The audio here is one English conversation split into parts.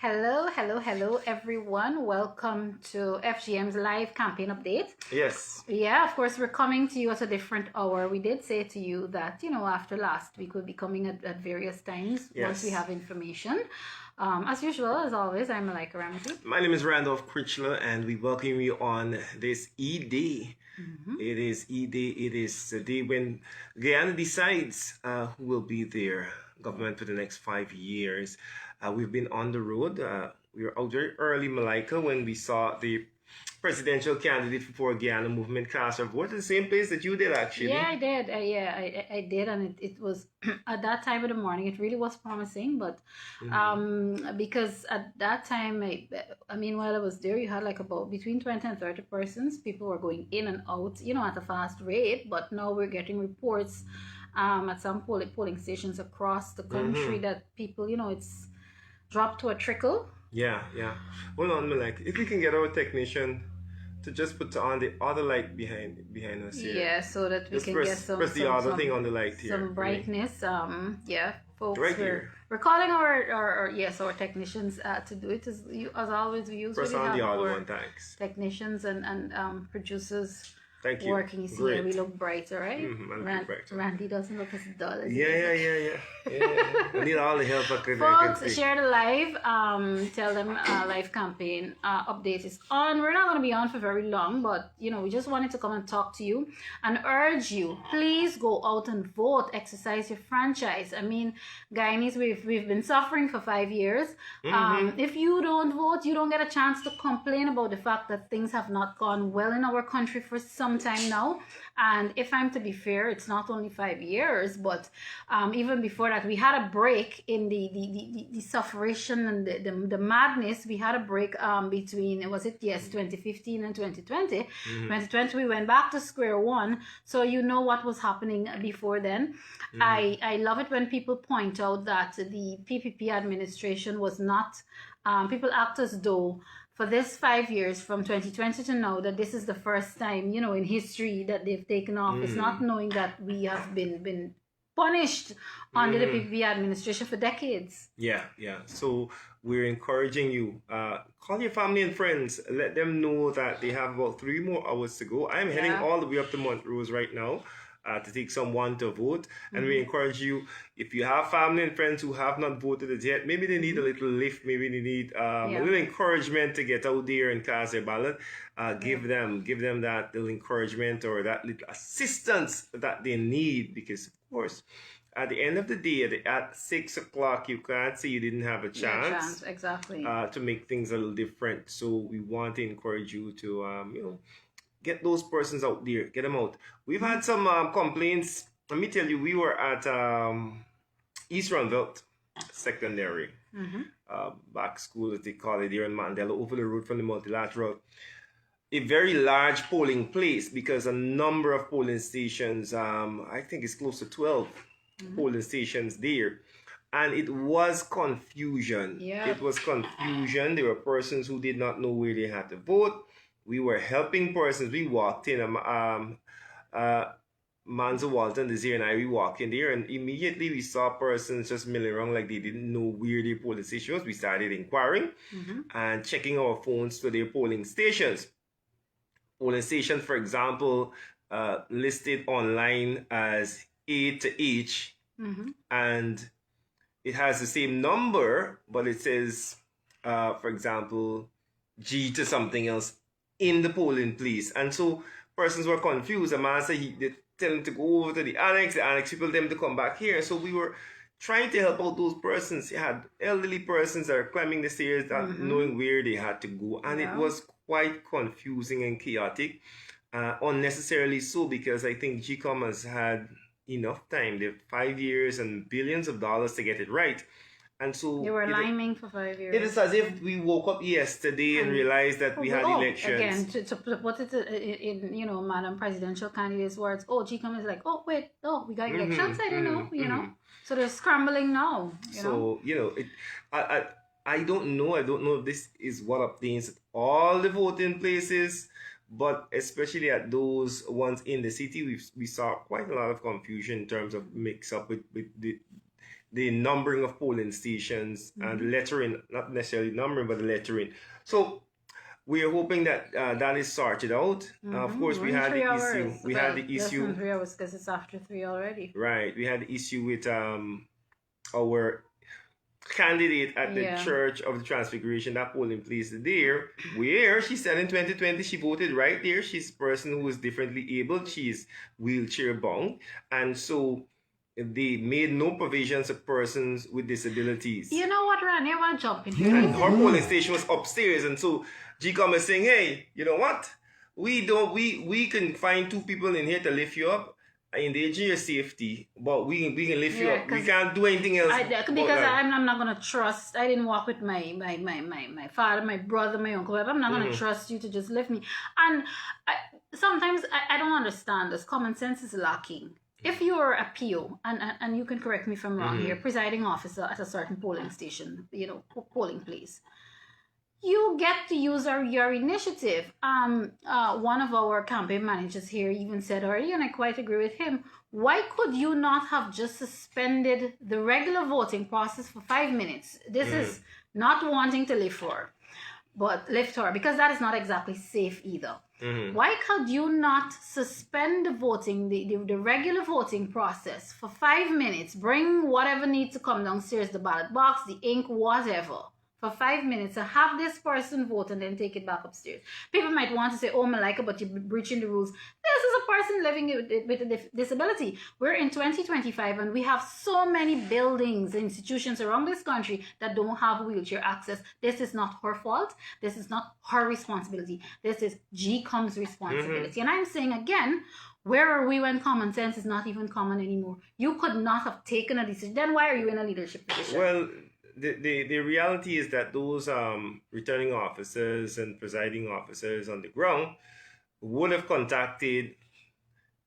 Hello, everyone. Welcome to FGM's live campaign update. Yes. Yeah, of course, we're coming to you at a different hour. We did say to you that, after last week, we'll be coming at various times once we have information. As usual, as always, I'm Malika Ramsey. My name is Randolph Critchler, and we welcome you on this E-Day. It is E-Day. It is the day when Guyana decides who will be their government for the next 5 years. We've been on the road. We were out very early, Malika, when we saw the presidential candidate for Guyana movement cast her vote, the same place that you did, actually. Yeah, I did. I did, and it was at that time of the morning. It really was promising, but because at that time, I mean, while I was there, you had like about between 20 and 30 persons. People were going in and out, at a fast rate. But now we're getting reports at some polling stations across the country that people, it's dropped to a trickle. Yeah. Hold on, Malika. If we can get our technician to just put on the other light behind us here. Yeah, so that we just can press, get some press the other thing on the light here. Some brightness. Yeah, folks. Right here. We're calling our technicians to do it. As always, we usually press on have the other our one, thanks. technicians and producers. Thank you. Working. You see, Great. we look brighter, right? Randy doesn't look as dull as Yeah. I need all the help I can Folks, share the live. Tell them live campaign update is on. We're not going to be on for very long, but we just wanted to come and talk to you and urge you. Please go out and vote. Exercise your franchise. I mean, Guyanese, we've been suffering for 5 years. If you don't vote, you don't get a chance to complain about the fact that things have not gone well in our country for some time now. And if I'm to be fair, it's not only 5 years, but even before that, we had a break in the suffering and the madness. We had a break between 2015 and 2020. 2020 we went back to square one, so what was happening before then. I love it when people point out that the PPP administration was not people act as though for this 5 years from 2020 to now that this is the first time in history that they've taken office, not knowing that we have been punished under the PPP administration for decades. Yeah. So we're encouraging you. Call your family and friends. Let them know that they have about 3 more hours to go. I'm heading all the way up to Montrose right now to take someone to vote. And we encourage you, if you have family and friends who have not voted as yet, maybe they need a little lift, maybe they need a little encouragement to get out there and cast their ballot. Give them that little encouragement or that little assistance that they need, because of course at the end of the day at 6 o'clock you can't say you didn't have a chance, exactly, to make things a little different. So we want to encourage you to get those persons out there, get them out. We've had some complaints. Let me tell you, we were at East Runvelt Secondary, back school as they call it here in Mandela, over the road from the Multilateral. A very large polling place, because a number of polling stations, I think it's close to 12 polling stations there. And it was confusion. Yeah. It was confusion. There were persons who did not know where they had to vote. We were helping persons. We walked in, Manzo Walton, Desir and I, we walked in there, and immediately we saw persons just milling around like they didn't know where their polling station was. We started inquiring and checking our phones to their polling stations. Polling station, for example, listed online as A to H, and it has the same number, but it says, for example, G to something else in the polling place. And so persons were confused. The man said they tell them to go over to the annex people them to come back here. So we were trying to help out those persons. You had elderly persons that are climbing the stairs, not knowing where they had to go. And it was quite confusing and chaotic, unnecessarily so, because I think GCOM has had enough time. They have 5 years and billions of dollars to get it right. And so they were liming for 5 years. It is as if we woke up yesterday and realized that we had elections. Again, to put it in Madam Presidential candidate's words, GCOM is like, we got elections. I don't know, So they're scrambling now. So I don't know. I don't know if this is what obtains at all the voting places, but especially at those ones in the city, we saw quite a lot of confusion in terms of mix up with the numbering of polling stations and the lettering, not necessarily numbering, but the lettering. So we are hoping that that is sorted out. Of course, we had the issue. We had the issue. Less than 3 hours because it's after 3 already. Right. We had the issue with our candidate at the Church of the Transfiguration, that polling place there, where she said in 2020 she voted right there. She's a person who is differently abled. She's wheelchair bound. And so they made no provisions of persons with disabilities. You know what, Randy? I want to jump in here. And her polling station was upstairs, and so GCOM is saying, hey, you know what? We can find 2 people in here to lift you up, endanger your safety, but we can lift you up. We can't do anything else. Because I'm not gonna trust. I didn't walk with my father, my brother, my uncle. I'm not gonna trust you to just lift me. And sometimes I don't understand this. Common sense is lacking. If you're a PO, and you can correct me if I'm wrong here, presiding officer at a certain polling station, polling place, you get to use your initiative. One of our campaign managers here even said already, and I quite agree with him, why could you not have just suspended the regular voting process for 5 minutes? This is not wanting to lift her, because that is not exactly safe either. Why could you not suspend the voting, the regular voting process for 5 minutes, bring whatever needs to come downstairs, the ballot box, the ink, whatever, for 5 minutes, and have this person vote and then take it back upstairs? People might want to say, oh, Malika, but you're breaching the rules. This is a person living with a disability. We're in 2025 and we have so many buildings, institutions around this country that don't have wheelchair access. This is not her fault. This is not her responsibility. This is GCOM's responsibility. And I'm saying again, where are we when common sense is not even common anymore? You could not have taken a decision. Then why are you in a leadership position? Well, the reality is that those returning officers and presiding officers on the ground would have contacted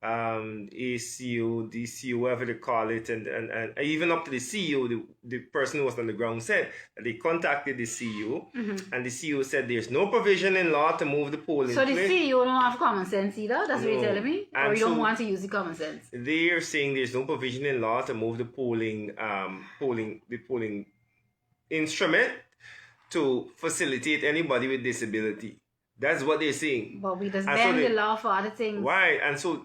ACO, DCO, whatever they call it, and even up to the CEO, the person who was on the ground said that they contacted the CEO, and the CEO said there's no provision in law to move the polling. So the CEO don't have common sense either? That's what you're telling me? Or you don't want to use the common sense? They're saying there's no provision in law to move the polling instrument to facilitate anybody with disability. That's what they're saying. But we just bend the law for other things. Right. And so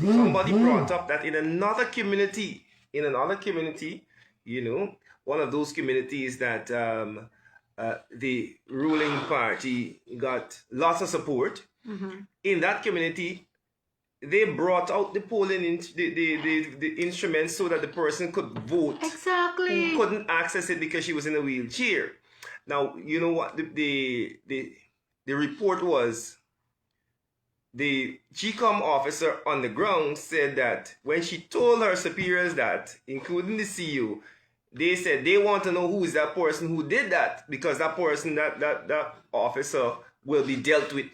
somebody brought up that in another community, one of those communities that the ruling party got lots of support. In that community, they brought out the polling the instruments so that the person could vote. Exactly. Who couldn't access it because she was in a wheelchair. Now, you know what the report was? The GCOM officer on the ground said that when she told her superiors that, including the CEO, they said they want to know who is that person who did that, because that person, that officer will be dealt with.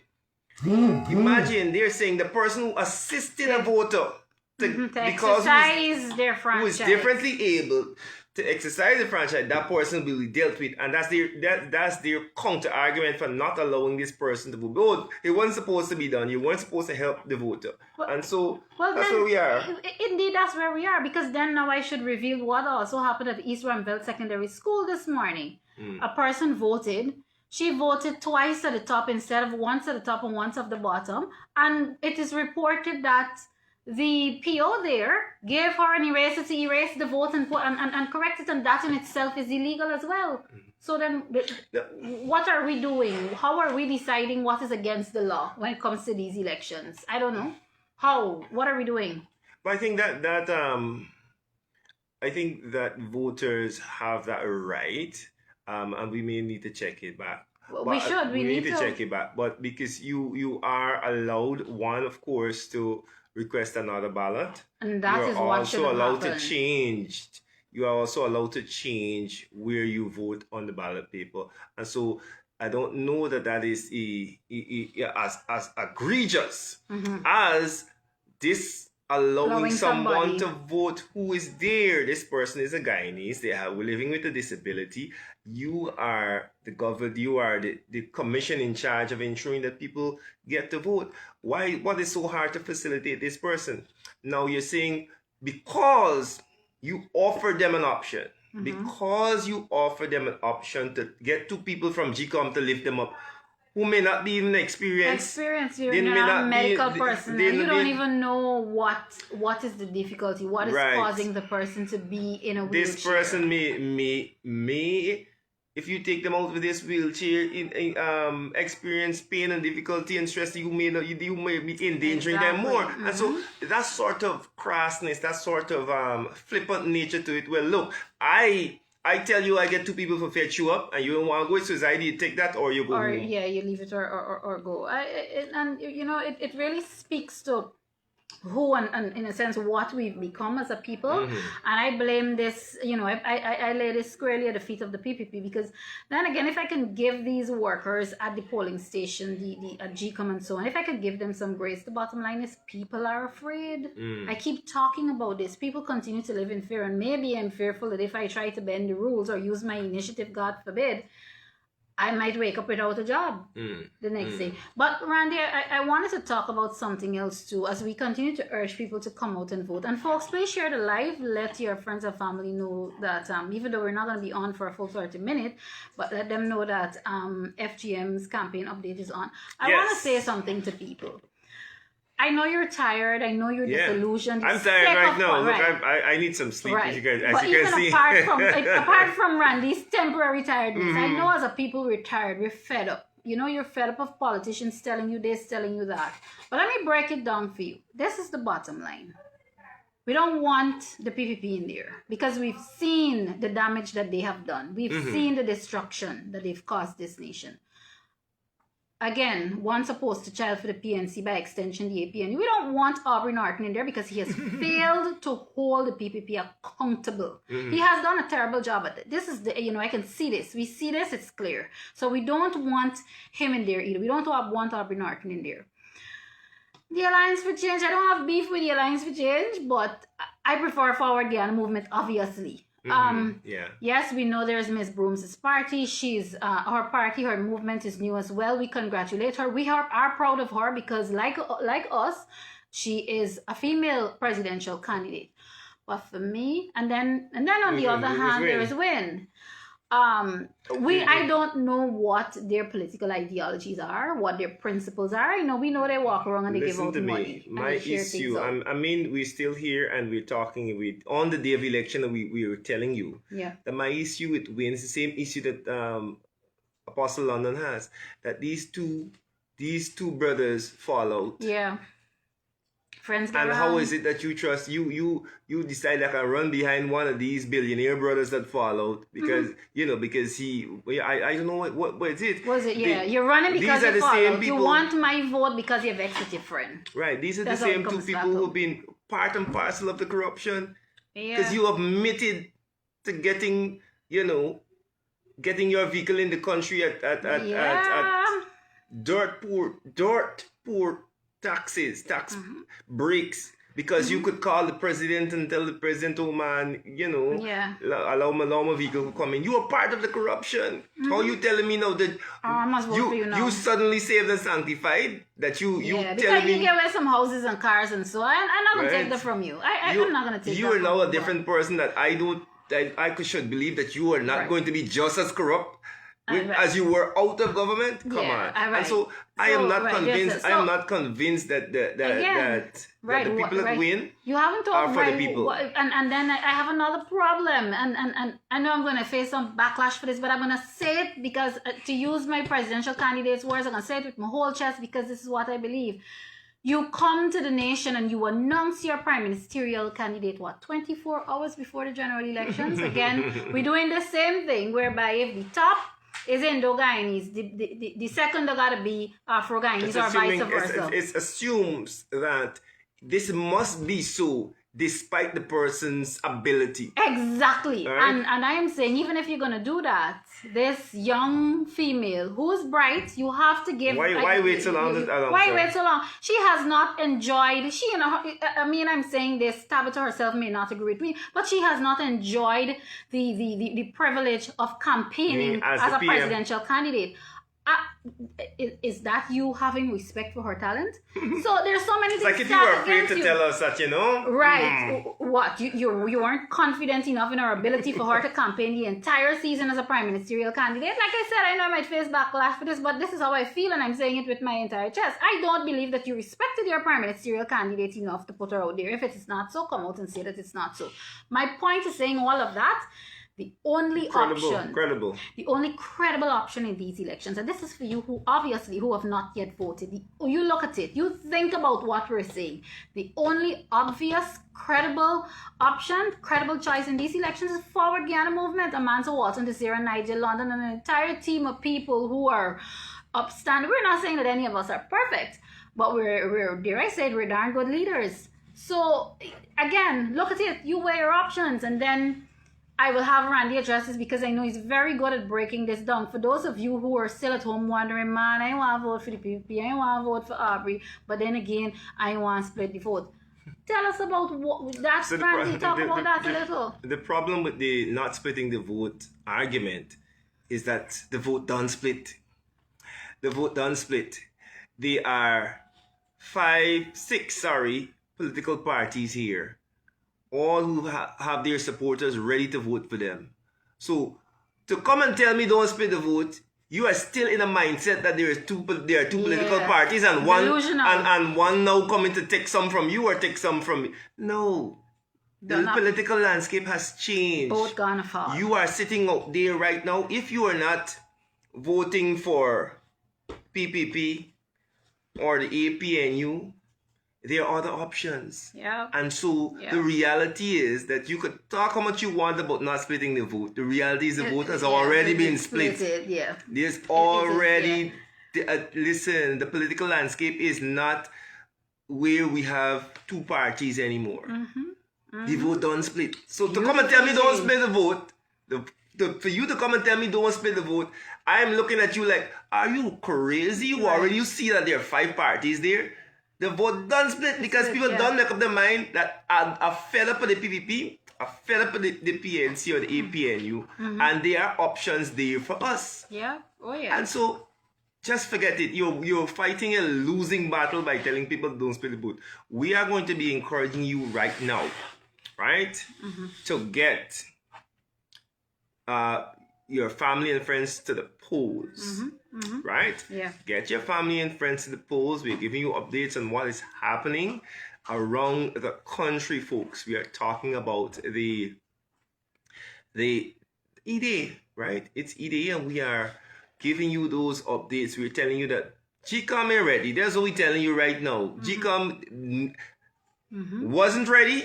Imagine they're saying the person who assisted a voter to exercise their franchise, who is differently able to exercise the franchise, that person will be dealt with, and that's their counter argument for not allowing this person to vote. It wasn't supposed to be done. You weren't supposed to help the voter, and so that's where we are. Indeed, that's where we are. Because then now I should reveal what also happened at East Ruimveldt Secondary School this morning. A person voted. She voted twice at the top instead of once at the top and once at the bottom. And it is reported that the PO there gave her an eraser to erase the vote and correct it. And that in itself is illegal as well. So then what are we doing? How are we deciding what is against the law when it comes to these elections? I don't know. How? What are we doing? But I think that voters have that right. And we may need to check it back. We should. We need to check it back. But because you are allowed, one, of course, to request another ballot. And that is what should have happened. You are also allowed to change where you vote on the ballot paper. And so I don't know that is as egregious as this allowing someone to vote who is there. This person is a Guyanese. We're living with a disability. You are the government. You are the commission in charge of ensuring that people get to vote. What is so hard to facilitate this person? Now you're saying because you offer them an option. Because you offer them an option to get two people from GCOM to lift them up who may not be even experienced. You're not a medical person. You don't even know what is the difficulty, what is causing the person to be in a wheelchair. This person may if you take them out with this wheelchair, experience pain and difficulty and stress, you may be endangering them more. And so that sort of crassness, that sort of flippant nature to it. Well, look, I tell you, I get two people to fetch you up, and you don't want to go with suicide. You take that, or you go. Or you leave it or go. And you know, it really speaks to who and in a sense what we've become as a people. And I blame this, you know, I lay this squarely at the feet of the PPP, because then again, if I can give these workers at the polling station, the GCOM and so on, if I could give them some grace, the bottom line is people are afraid. I keep talking about this. People continue to live in fear, and maybe I'm fearful that if I try to bend the rules or use my initiative, God forbid, I might wake up without a job the next day. But Randy, I wanted to talk about something else too, as we continue to urge people to come out and vote. And folks, please share the live. Let your friends and family know that even though we're not going to be on for a full 30 minutes, but let them know that FGM's campaign update is on. I want to say something to people. I know you're tired. I know you're disillusioned. I'm tired right now. Look, I need some sleep, as you can see. Apart from Randy's temporary tiredness, I know as a people we're tired. We're fed up. You know, you're fed up of politicians telling you this, telling you that. But let me break it down for you. This is the bottom line. We don't want the PPP in there because we've seen the damage that they have done. We've seen the destruction that they've caused this nation. Again, one supposed to child for the PNC, by extension the APN. We don't want Aubrey Norton in there because he has failed to hold the PPP accountable. He has done a terrible job at it. This is the, you know, I can see this. We see this, it's clear. So we don't want him in there either. We don't want Aubrey Norton in there. The Alliance for Change, I don't have beef with the Alliance for Change, but I prefer Forward Guyana movement, obviously. Yes, we know there's Miss Brooms' party. She's her party, her movement is new as well. We congratulate her. We are proud of her because like us, she is a female presidential candidate. But for me, and then on the other hand, there is Win. I don't know what their political ideologies are, what their principles are. You know, we know they walk around and they give out money. My issue, I mean, we're still here and we're talking on the day of election. We were telling you that my issue with Win is the same issue that Apostle London has. That these two brothers fall out. Yeah. Friends and how is it that you trust you decide like I run behind one of these billionaire brothers that fall out because because I don't know what is it was it you're running because you fall out. You want my vote because you have ex with your friend, right? These are the same two people who've been part and parcel of the corruption because you have admitted to getting your vehicle in the country at dirt poor tax breaks because you could call the president and tell the president, oh man, allow my vehicle to come in. You are part of the corruption. How you telling me now that you suddenly saved and sanctified? That you because you give away some houses and cars and so on. I'm not gonna take that from you. I'm not gonna take that. You are now a different person that I should believe that you are not going to be just as corrupt as you were out of government. Come on. And so I am not convinced. I am not convinced that the people that win you haven't told are for the people. And then I have another problem. And I know I'm going to face some backlash for this, but I'm going to say it because to use my presidential candidate's words, I'm going to say it with my whole chest because this is what I believe. You come to the nation and you announce your prime ministerial candidate, 24 hours before the general elections? Again, we're doing the same thing whereby if the top is Indo-Guyanese, the second they gotta be Afro-Guyanese or vice versa. It assumes that this must be so despite the person's ability. Exactly. Right? And I am saying, even if you're gonna do that, this young female who's bright, you have to give. Why wait so long? Why wait so long? She has not enjoyed. I'm saying this. Tabitha herself may not agree with me, but she has not enjoyed the privilege of campaigning as a presidential candidate. is that you having respect for her talent? So there's so many It's things like if you were afraid against to you. tell us that, Right. What? You weren't confident enough in her ability for her to campaign the entire season as a prime ministerial candidate. Like I said, I know I might face backlash for this, but this is how I feel, and I'm saying it with my entire chest. I don't believe that you respected your prime ministerial candidate enough to put her out there. If it is not so, come out and say that it's not so. My point is saying all of that. The only credible. The only credible option in these elections, and this is for you who have not yet voted. You look at it, you think about what we're saying. The only obvious, credible option, credible choice in these elections is Forward Guyana Movement, Amanda Walton, Desiree, Nigel London, and an entire team of people who are upstanding. We're not saying that any of us are perfect, but we're dare I say, we're darn good leaders. So again, look at it. You weigh your options, and then I will have Randy address this because I know he's very good at breaking this down. For those of you who are still at home wondering, man, I want to vote for the PPP, I want to vote for Aubrey, but then again, I want to split the vote. Tell us about that, so Randy. Talk about that a little. The problem with the not splitting the vote argument is that the vote done split. The vote done split. There are 6 political parties here, all who have their supporters ready to vote for them. So to come and tell me don't split the vote, you are still in a mindset that there are two political parties and one now coming to take some from you or take some from me. No. The political landscape has changed. Both gonna fall. You are sitting out there right now. If you are not voting for PPP or the APNU, there are other options. Yeah. And so the reality is that you could talk how much you want about not splitting the vote. The reality is the vote has already been split. Yeah. There's already, listen, the political landscape is not where we have 2 parties anymore. The vote don't split. So to come and tell me don't split the vote, for you to come and tell me don't split the vote, I'm looking at you like, are you crazy? Already you see that there are 5 parties there. The vote done split because people don't make up their mind that are fed up with the PPP, are fed up with the PNC or the APNU, and there are options there for us. Yeah. Oh yeah. And so, just forget it. You're fighting a losing battle by telling people don't split the vote. We are going to be encouraging you right now, right, to get your family and friends to the polls. Right? Yeah. Get your family and friends to the polls. We're giving you updates on what is happening around the country, folks. We are talking about the E-Day, right? It's E-Day, and we are giving you those updates. We're telling you that GCOM is ready. That's what we're telling you right now. GCOM wasn't ready.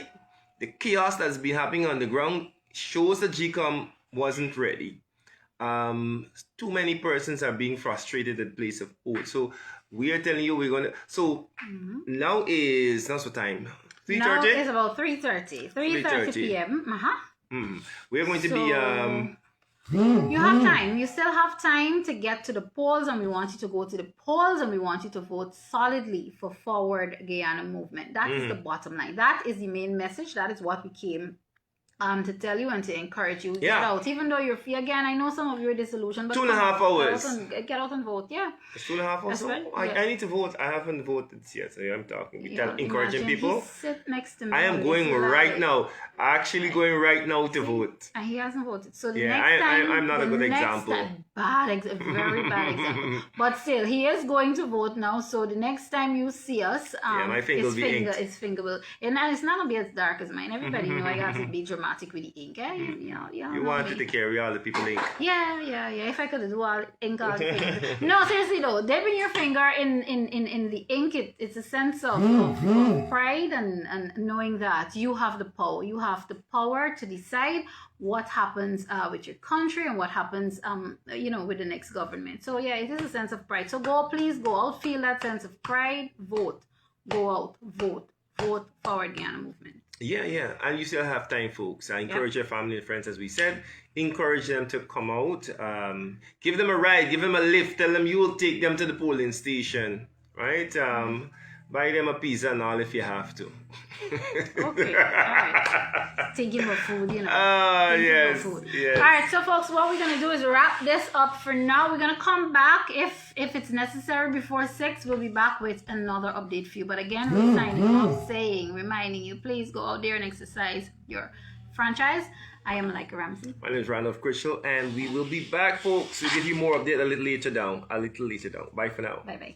The chaos that's been happening on the ground shows that GCOM wasn't ready. Too many persons are being frustrated at place of vote. So we are telling you we're gonna. So now what time? 3:30. Now it's about 3:30 p.m. We're going to be You have time. You still have time to get to the polls, and we want you to go to the polls, and we want you to vote solidly for Forward Guyana Movement. That is the bottom line. That is the main message. That is what we came to tell you and to encourage you. Get out. Even though you're free again, I know some of you are disillusioned, but 2.5 hours. Get out and vote. Yeah. It's 2.5 hours. Right. I need to vote. I haven't voted yet, so I'm talking. Encouraging people. Sit next to me. I am going right now. Actually going right now to vote. And he hasn't voted. So the next time, I'm not a good example. Very bad example. But still, he is going to vote now. So the next time you see us, my finger will be inked. His finger will, and it's not gonna be as dark as mine. Everybody know I got to be dramatic with the ink. Eh? You wanted to carry all the people ink. Yeah. If I could do all ink all the things. No, seriously though, dipping your finger in the ink, it's a sense of pride and knowing that you have the power. You have the power to decide what happens with your country and what happens with the next government. So yeah, it is a sense of pride. So please go out, feel that sense of pride, vote, go out, vote Forward Guyana Movement. Yeah, and you still have time, folks. I encourage your family and friends, as we said, encourage them to come out, give them a ride, give them a lift, tell them you will take them to the polling station, right? Buy them a pizza and all if you have to. Okay, all right. Thinking about food, you know. Thinking yes, about food. yes. All right, so folks, what we're gonna do is wrap this up for now. We're gonna come back if it's necessary before 6. We'll be back with another update for you. But again, we're signing off, reminding you, please go out there and exercise your franchise. I am Malika Ramsey. My name is Randolph Critchell, and we will be back, folks. We'll give you more update a little later down. Bye for now. Bye bye.